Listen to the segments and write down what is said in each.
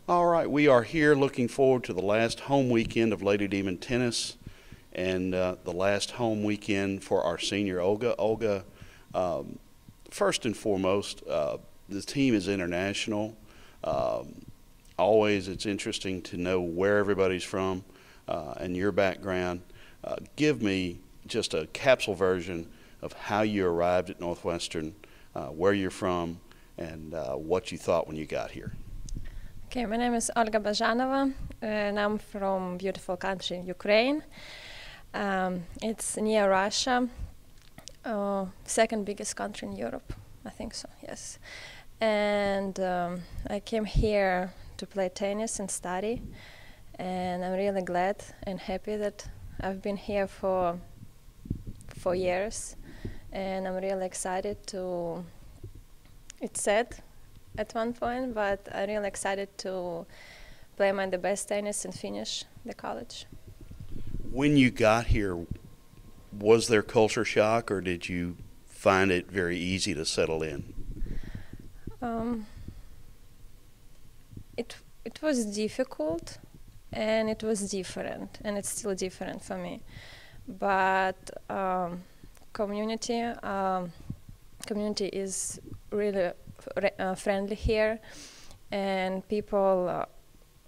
All right, we are here looking forward to the last home weekend of Lady Demon Tennis and the last home weekend for our senior Olga. Olga, um, first and foremost, the team is international. Um, Always it's interesting to know where everybody's from and your background. Give me just a capsule version of how you arrived at Northwestern, where you're from, and what you thought when you got here. Okay, my name is Olga Bazhanova, and I'm from beautiful country, Ukraine. It's near Russia, second biggest country in Europe, I think so, yes. And I came here to play tennis and study, and I'm really glad and happy that I've been here for 4 years, and I'm really excited to, it's sad at one point, but I'm really excited to play the best tennis and finish the college. When you got here, was there culture shock or did you find it very easy to settle in? Um, it was difficult and it was different, and it's still different for me. But community community is really friendly here, and people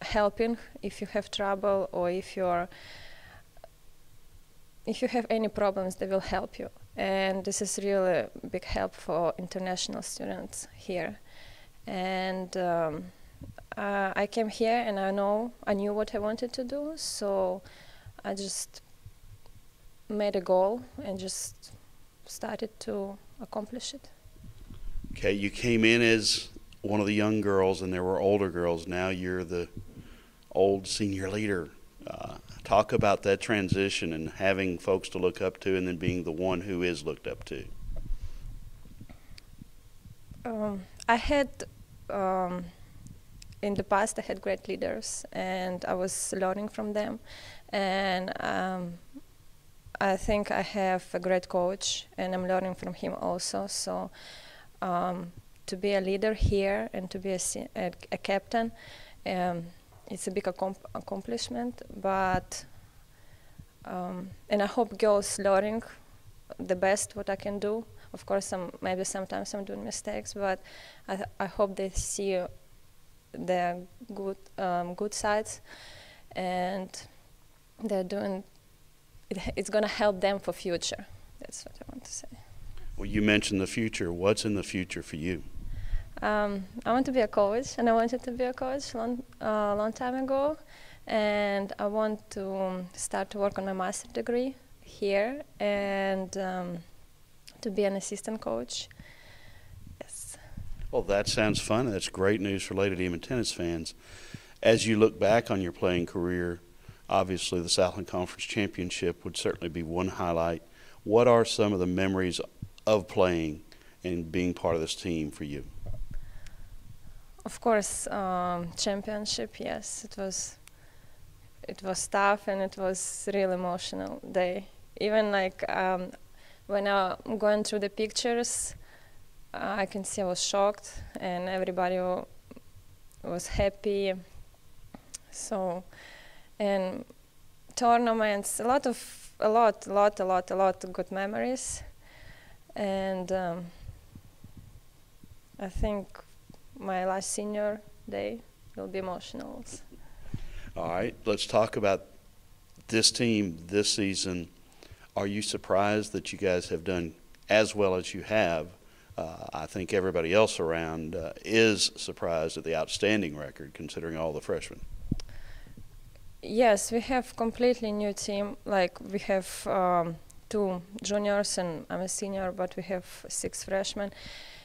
helping if you have trouble or if you have any problems, they will help you. And this is really a big help for international students here. And I came here and I knew what I wanted to do, so I just made a goal and just started to accomplish it. Okay, you came in as one of the young girls and there were older girls. Now you're the old senior leader. Talk about that transition and having folks to look up to and then being the one who is looked up to. I had, in the past, I had great leaders, and I was learning from them. And I think I have a great coach, and I'm learning from him also. So to be a leader here and to be a captain, it's a big accomplishment. But and I hope girls learning the best what I can do. Of course, maybe sometimes I'm doing mistakes, but I hope they see the good sides, and they're doing. It's going to help them for future. That's what I want to say. Well, you mentioned the future. What's in the future for you? I want to be a coach, and I wanted to be a coach long time ago, and I want to start to work on my master's degree here and to be an assistant coach. Yes. Well, that sounds fun. That's great news for Lady Demon Tennis fans. As you look back on your playing career, obviously the Southland Conference Championship would certainly be one highlight. What are some of the memories of playing and being part of this team for you? Of course, championship. Yes, it was tough and it was really emotional day. Even like when I'm going through the pictures, I can see I was shocked and everybody was happy. So, and tournaments, a lot of good memories, and I think my last senior day will be emotional also. All right, let's talk about this team this season. Are you surprised that you guys have done as well as you have? I think everybody else around is surprised at the outstanding record considering all the freshmen. Yes, we have completely new team. Like we have 2 juniors and I'm a senior, but we have 6 freshmen,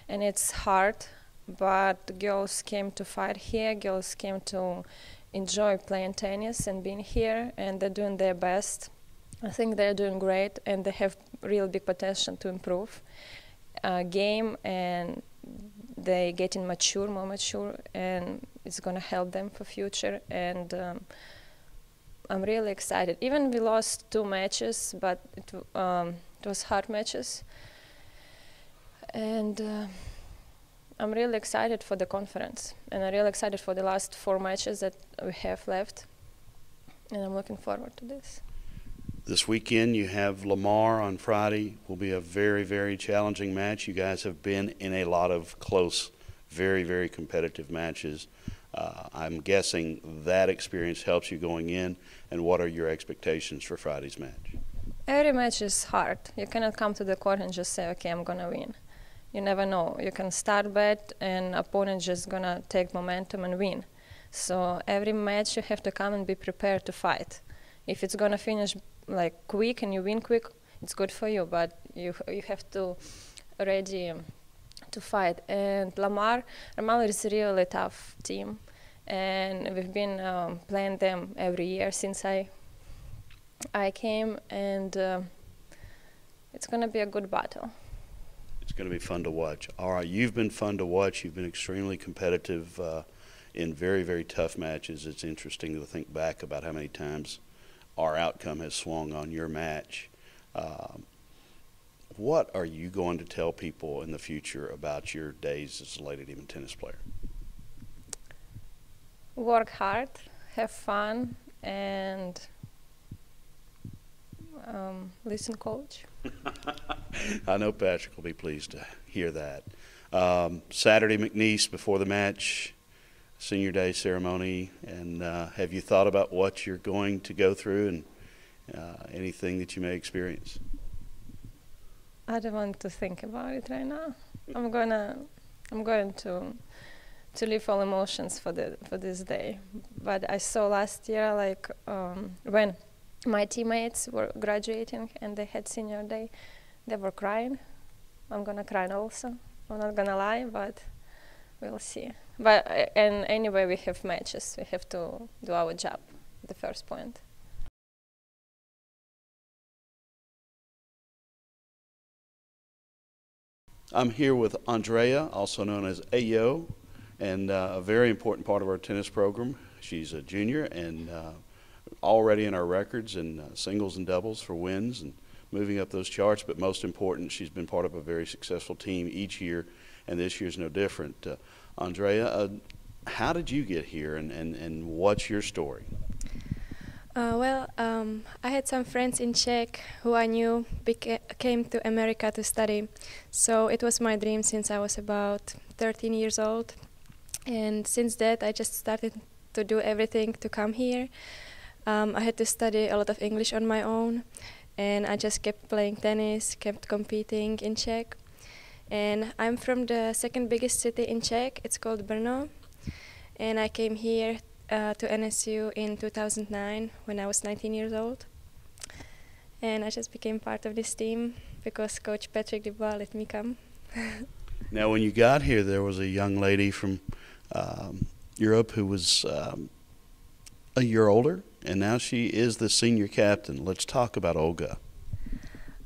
and it's hard. But girls came to fight here. Girls came to enjoy playing tennis and being here, and they're doing their best. I think they're doing great, and they have real big potential to improve game, and they getting more mature, and it's gonna help them for future. And I'm really excited. Even we lost 2 matches, but it was hard matches, and I'm really excited for the conference, and I'm really excited for the last 4 matches that we have left, and I'm looking forward to this. This weekend you have Lamar on Friday. Will be a very, very challenging match. You guys have been in a lot of close, very, very competitive matches. I'm guessing that experience helps you going in, and what are your expectations for Friday's match? Every match is hard. You cannot come to the court and just say, okay, I'm going to win. You never know. You can start bad and opponent just going to take momentum and win. So every match you have to come and be prepared to fight. If it's going to finish like quick and you win quick, it's good for you, but you have to ready to fight. And Lamar is a really tough team, and we've been playing them every year since I came, and it's going to be a good battle. It's going to be fun to watch. All right, you've been fun to watch. You've been extremely competitive in very, very tough matches. It's interesting to think back about how many times our outcome has swung on your match. What are you going to tell people in the future about your days as a Lady Demon tennis player? Work hard, have fun, and listen, coach. I know Patrick will be pleased to hear that. Saturday, McNeese before the match, senior day ceremony, and have you thought about what you're going to go through and anything that you may experience? I don't want to think about it right now. I'm going to leave all emotions for this day. But I saw last year, like when my teammates were graduating and they had senior day, they were crying. I'm gonna cry also. I'm not gonna lie, but we'll see. But and anyway, we have matches. We have to do our job. The first point. I'm here with Andrea, also known as Ayo, and a very important part of our tennis program. She's a junior and already in our records in singles and doubles for wins and moving up those charts, but most important, she's been part of a very successful team each year, and this year's no different. Andrea, how did you get here, and what's your story? I had some friends in Czech who I knew came to America to study, so it was my dream since I was about 13 years old, and since that I just started to do everything to come here. I had to study a lot of English on my own, and I just kept playing tennis, kept competing in Czech. And I'm from the second biggest city in Czech, it's called Brno, and I came here to NSU in 2009 when I was 19 years old. And I just became part of this team because Coach Patrick Dubois let me come. Now, when you got here, there was a young lady from Europe who was a year older, and now she is the senior captain. Let's talk about Olga.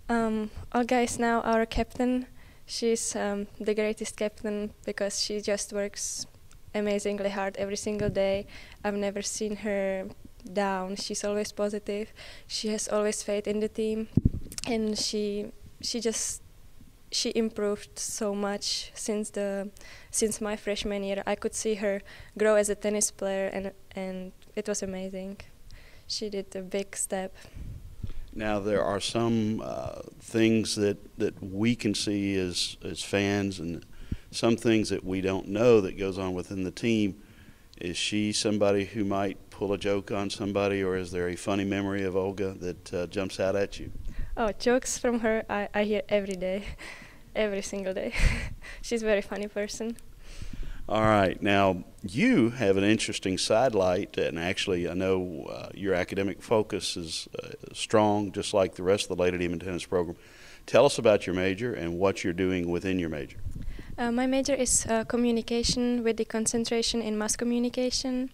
Olga is now our captain. She's the greatest captain because she just works amazingly hard every single day. I've never seen her down. She's always positive. She has always faith in the team, and she improved so much since my freshman year. I could see her grow as a tennis player, and it was amazing. She did a big step. Now, there are some things that we can see as fans, and some things that we don't know that goes on within the team. Is she somebody who might pull a joke on somebody, or is there a funny memory of Olga that jumps out at you? Oh, jokes from her I hear every day, every single day. She's a very funny person. All right. Now, you have an interesting sidelight, and actually I know your academic focus is strong, just like the rest of the Lady Demon tennis program. Tell us about your major and what you're doing within your major. My major is communication with the concentration in mass communication,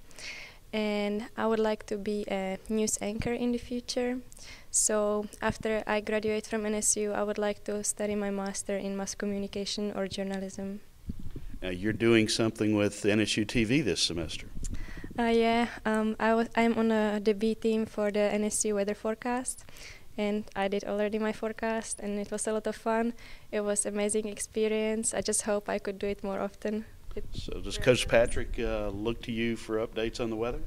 and I would like to be a news anchor in the future. So after I graduate from NSU, I would like to study my master in mass communication or journalism. Now, you're doing something with NSU TV this semester. I'm on the B team for the NSU weather forecast, and I did already my forecast, and it was a lot of fun. It was amazing experience. I just hope I could do it more often. So does Coach Patrick look to you for updates on the weather?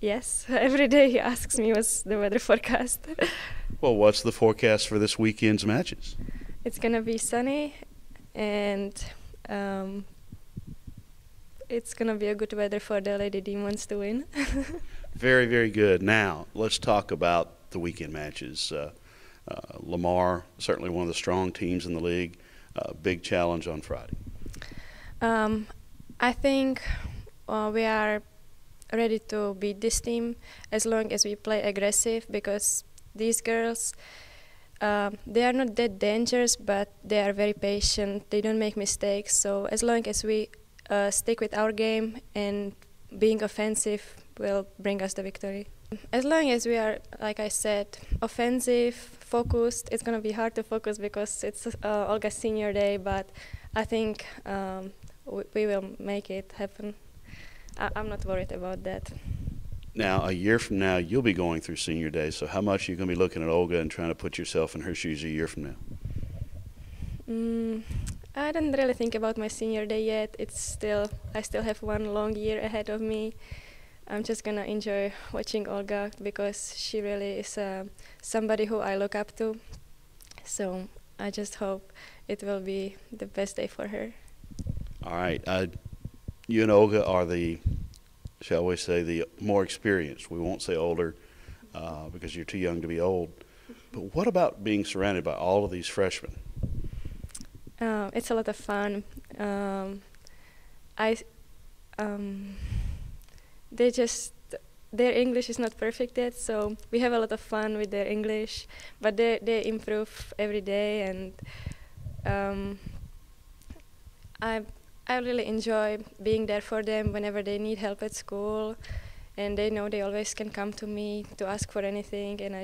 Yes, every day he asks me what's the weather forecast. Well, what's the forecast for this weekend's matches? It's gonna be sunny, and it's gonna be a good weather for the Lady Demons to win. Very, very good. Now, let's talk about the weekend matches. Lamar, certainly one of the strong teams in the league. Big challenge on Friday. I think we are ready to beat this team as long as we play aggressive, because these girls, they are not that dangerous, but they are very patient. They don't make mistakes. So as long as we stick with our game and being offensive will bring us the victory. As long as we are, like I said, offensive, focused, it's going to be hard to focus because it's Olga's senior day, but I think we will make it happen. I'm not worried about that. Now, a year from now, you'll be going through senior day, so how much are you going to be looking at Olga and trying to put yourself in her shoes a year from now? I don't really think about my senior day yet. I still have one long year ahead of me. I'm just gonna enjoy watching Olga because she really is somebody who I look up to. So I just hope it will be the best day for her. All right. You and Olga are shall we say, the more experienced. We won't say older because you're too young to be old. But what about being surrounded by all of these freshmen? It's a lot of fun. Their English is not perfect yet, so we have a lot of fun with their English, but they improve every day, and I really enjoy being there for them whenever they need help at school, and they know they always can come to me to ask for anything, and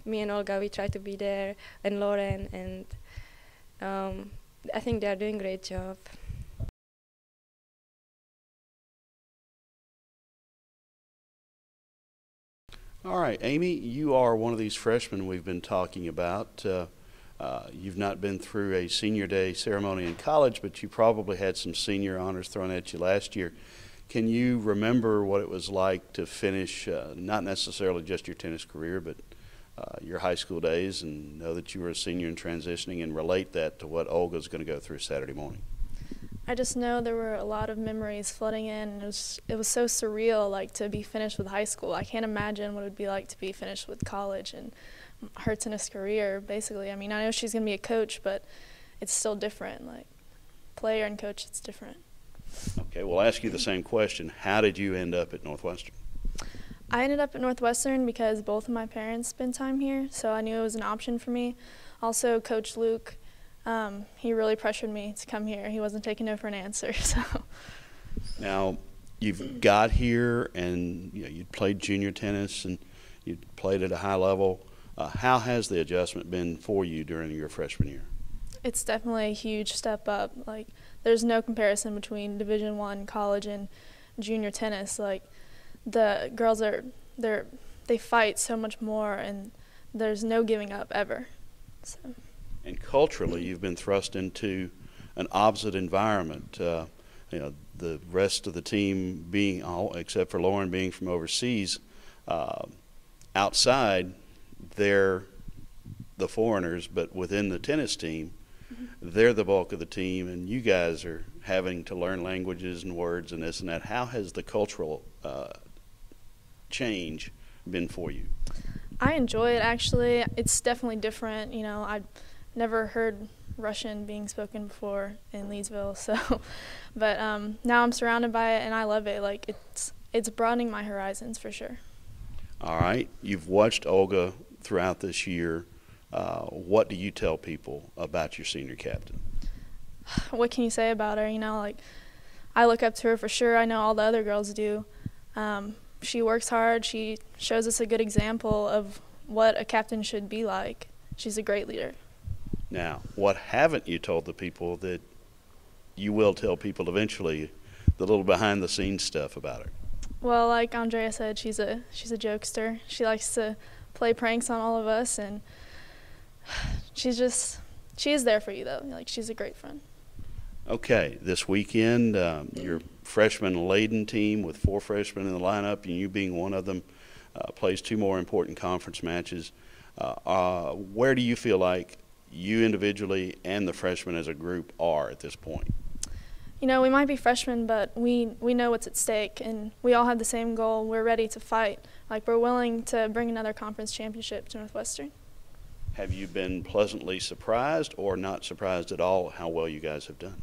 me and Olga, we try to be there, and Lauren, and I think they are doing a great job. All right, Amy, you are one of these freshmen we've been talking about. You've not been through a senior day ceremony in college, but you probably had some senior honors thrown at you last year. Can you remember what it was like to finish, not necessarily just your tennis career, but your high school days, and know that you were a senior and transitioning, and relate that to what Olga's going to go through Saturday morning? I just know there were a lot of memories flooding in. And it was so surreal, like, to be finished with high school. I can't imagine what it would be like to be finished with college and her tennis career, basically. I mean, I know she's going to be a coach, but it's still different. Like, player and coach, it's different. Okay, we'll ask you the same question. How did you end up at Northwestern? I ended up at Northwestern because both of my parents spent time here, so I knew it was an option for me. Also, Coach Luke, he really pressured me to come here. He wasn't taking no for an answer. So. Now, you've got here, and you'd played junior tennis, and you'd played at a high level. How has the adjustment been for you during your freshman year? It's definitely a huge step up. Like, there's no comparison between Division I college and junior tennis. Like, the girls they fight so much more, and there's no giving up ever. So. And culturally, you've been thrust into an opposite environment. The rest of the team being all except for Lauren being from overseas, outside they're the foreigners, but within the tennis team, they're the bulk of the team, and you guys are having to learn languages and words and this and that. How has the cultural change been for you? I enjoy it, actually. It's definitely different. I've never heard Russian being spoken before in Leesville, so but now I'm surrounded by it, and I love it. Like, it's broadening my horizons for sure. All right, you've watched Olga throughout this year. What do you tell people about your senior captain? What can you say about her? Like, I look up to her for sure. I know all the other girls do. She works hard. She shows us a good example of what a captain should be like. She's a great leader. Now, what haven't you told the people that you will tell people eventually, the little behind-the-scenes stuff about her? Well, like Andrea said, she's a jokester. She likes to play pranks on all of us, and she is there for you, though. Like, she's a great friend. Okay, this weekend, your freshman-laden team with 4 freshmen in the lineup, and you being one of them, plays 2 more important conference matches. Where do you feel like you individually and the freshmen as a group are at this point? You know, we might be freshmen, but we know what's at stake, and we all have the same goal. We're ready to fight. Like, we're willing to bring another conference championship to Northwestern. Have you been pleasantly surprised or not surprised at all how well you guys have done?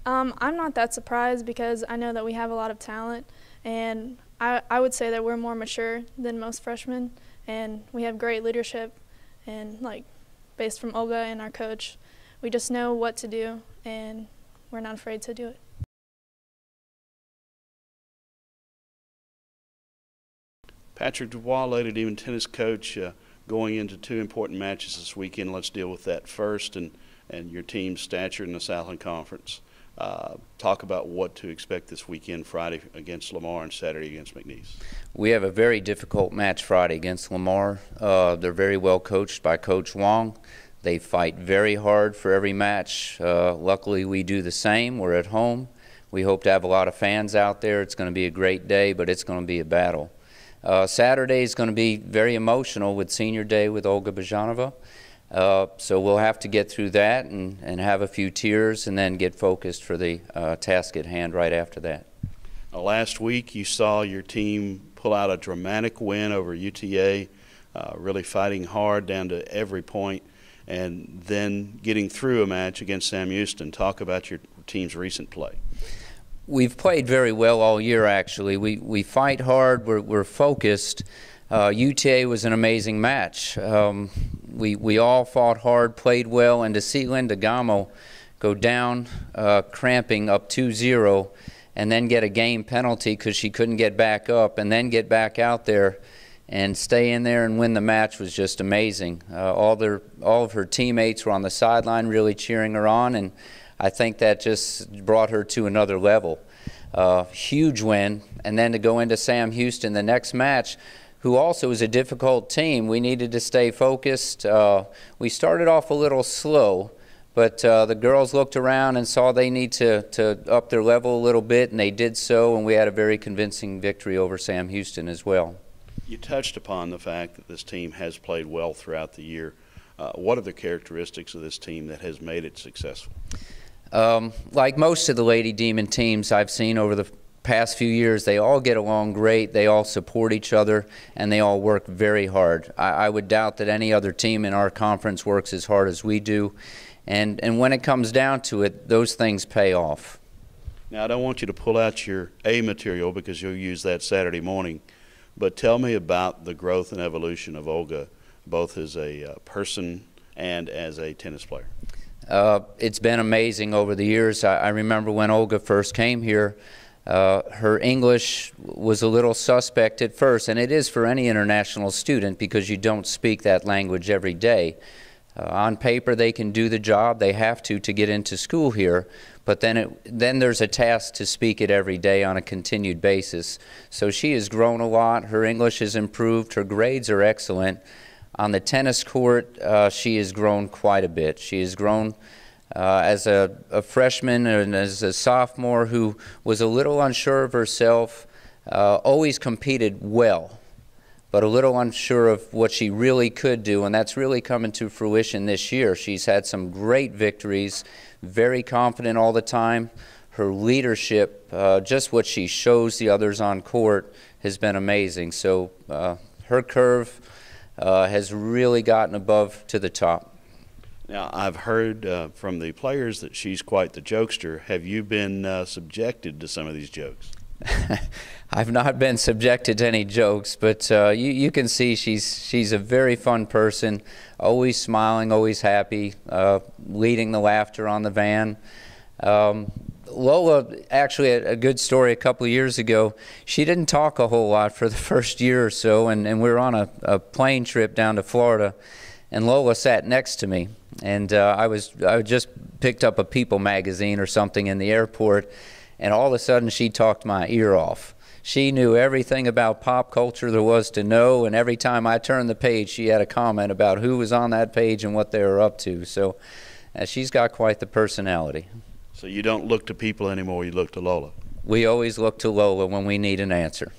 I'm not that surprised because I know that we have a lot of talent, and I would say that we're more mature than most freshmen, and we have great leadership, and like based from Olga and our coach, we just know what to do, and we're not afraid to do it. Patrick Dubois, Lady Demon tennis coach, going into 2 important matches this weekend. Let's deal with that first and your team's stature in the Southland Conference. Talk about what to expect this weekend, Friday against Lamar and Saturday against McNeese. We have a very difficult match Friday against Lamar. They're very well coached by Coach Wong. They fight very hard for every match. Luckily, we do the same. We're at home. We hope to have a lot of fans out there. It's going to be a great day, but it's going to be a battle. Saturday is going to be very emotional with Senior Day with Olga Bajanova. So we'll have to get through that and have a few tears and then get focused for the task at hand right after that. Last week you saw your team pull out a dramatic win over UTA, really fighting hard down to every point, and then getting through a match against Sam Houston. Talk about your team's recent play. We've played very well all year, actually. We fight hard. We're focused. UTA was an amazing match. We all fought hard, played well, and to see Linda Gamo go down, cramping up 2-0, and then get a game penalty because she couldn't get back up, and then get back out there and stay in there and win the match was just amazing. All of her teammates were on the sideline really cheering her on, and I think that just brought her to another level. Huge win, and then to go into Sam Houston the next match, who also is a difficult team. We needed to stay focused. We started off a little slow, but the girls looked around and saw they need to up their level a little bit, and they did so, and we had a very convincing victory over Sam Houston as well. You touched upon the fact that this team has played well throughout the year. What are the characteristics of this team that has made it successful? Like most of the Lady Demon teams I've seen over the past few years, they all get along great, they all support each other, and they all work very hard. I would doubt that any other team in our conference works as hard as we do, and when it comes down to it, those things pay off. Now, I don't want you to pull out your A material because you'll use that Saturday morning, but tell me about the growth and evolution of Olga, both as a person and as a tennis player. It's been amazing over the years. I remember when Olga first came here, her English was a little suspect at first, and it is for any international student because you don't speak that language every day. On paper, they can do the job. They have to get into school here, but then there's a task to speak it every day on a continued basis. So she has grown a lot. Her English has improved. Her grades are excellent. On the tennis court, she has grown quite a bit. She has grown as a freshman and as a sophomore who was a little unsure of herself, always competed well, but a little unsure of what she really could do, and that's really coming to fruition this year. She's had some great victories, very confident all the time. Her leadership, just what she shows the others on court, has been amazing. So her curve has really gotten above to the top. Now, I've heard from the players that she's quite the jokester. Have you been subjected to some of these jokes? I've not been subjected to any jokes, but you can see she's a very fun person, always smiling, always happy, leading the laughter on the van. Lola, actually, a good story a couple of years ago, she didn't talk a whole lot for the first year or so, and we were on a plane trip down to Florida, and Lola sat next to me, and I just picked up a People magazine or something in the airport, and all of a sudden she talked my ear off. She knew everything about pop culture there was to know, and every time I turned the page, she had a comment about who was on that page and what they were up to. So she's got quite the personality. So you don't look to people anymore, you look to Lola. We always look to Lola when we need an answer.